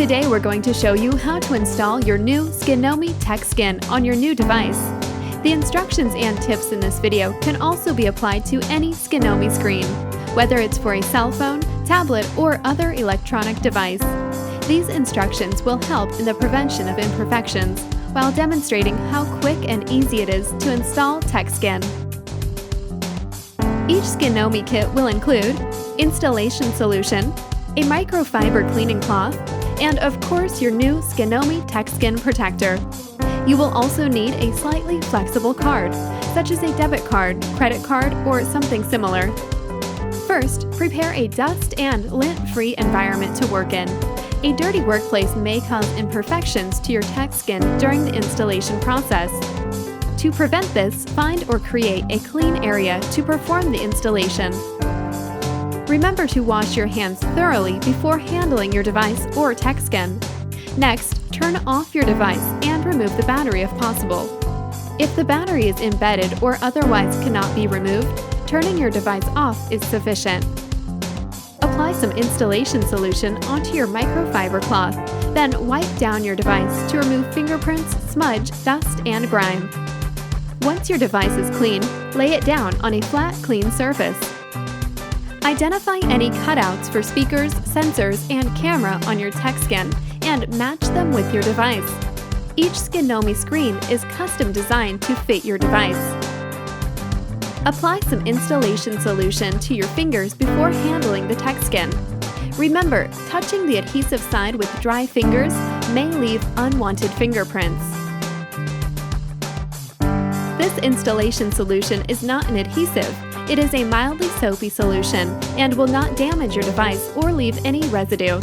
Today we're going to show you how to install your new Skinomi TechSkin on your new device. The instructions and tips in this video can also be applied to any Skinomi screen, whether it's for a cell phone, tablet, or other electronic device. These instructions will help in the prevention of imperfections while demonstrating how quick and easy it is to install TechSkin. Each Skinomi kit will include installation solution, a microfiber cleaning cloth, and of course your new Skinomi TechSkin protector. You will also need a slightly flexible card, such as a debit card, credit card, or something similar. First, prepare a dust and lint-free environment to work in. A dirty workplace may cause imperfections to your TechSkin during the installation process. To prevent this, find or create a clean area to perform the installation. Remember to wash your hands thoroughly before handling your device or TechSkin. Next, turn off your device and remove the battery if possible. If the battery is embedded or otherwise cannot be removed, turning your device off is sufficient. Apply some installation solution onto your microfiber cloth, then wipe down your device to remove fingerprints, smudge, dust, and grime. Once your device is clean, lay it down on a flat, clean surface. Identify any cutouts for speakers, sensors, and camera on your TechSkin and match them with your device. Each Skinomi screen is custom designed to fit your device. Apply some installation solution to your fingers before handling the TechSkin. Remember, touching the adhesive side with dry fingers may leave unwanted fingerprints. This installation solution is not an adhesive. It is a mildly soapy solution and will not damage your device or leave any residue.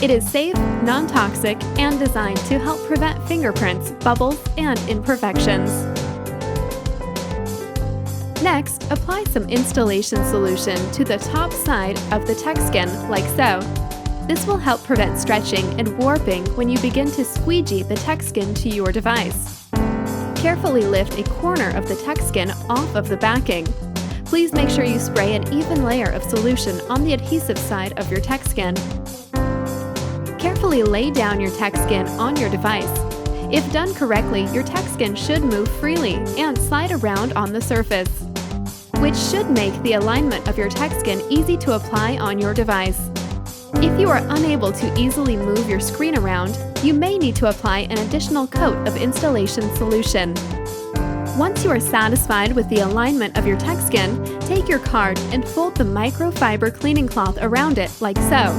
It is safe, non-toxic, and designed to help prevent fingerprints, bubbles, and imperfections. Next, apply some installation solution to the top side of the TechSkin, like so. This will help prevent stretching and warping when you begin to squeegee the TechSkin to your device. Carefully lift a corner of the TechSkin off of the backing. Please make sure you spray an even layer of solution on the adhesive side of your TechSkin. Carefully lay down your TechSkin on your device. If done correctly, your TechSkin should move freely and slide around on the surface, which should make the alignment of your TechSkin easy to apply on your device. If you are unable to easily move your screen around, you may need to apply an additional coat of installation solution. Once you are satisfied with the alignment of your TechSkin, take your card and fold the microfiber cleaning cloth around it like so.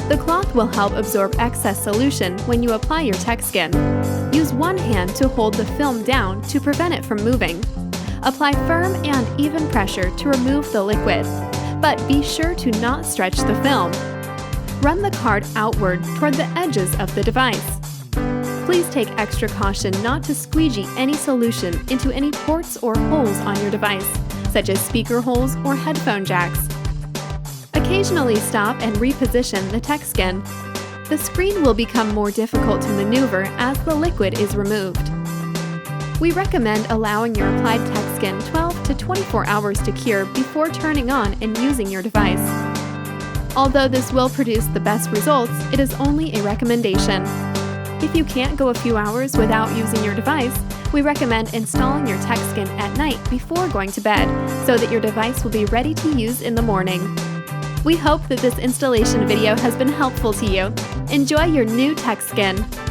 The cloth will help absorb excess solution when you apply your TechSkin. Use one hand to hold the film down to prevent it from moving. Apply firm and even pressure to remove the liquid, but be sure to not stretch the film. Run the card outward toward the edges of the device. Please take extra caution not to squeegee any solution into any ports or holes on your device, such as speaker holes or headphone jacks. Occasionally stop and reposition the TechSkin. The screen will become more difficult to maneuver as the liquid is removed. We recommend allowing your applied TechSkin 12 to 24 hours to cure before turning on and using your device. Although this will produce the best results, it is only a recommendation. If you can't go a few hours without using your device, we recommend installing your TechSkin at night before going to bed so that your device will be ready to use in the morning. We hope that this installation video has been helpful to you. Enjoy your new TechSkin!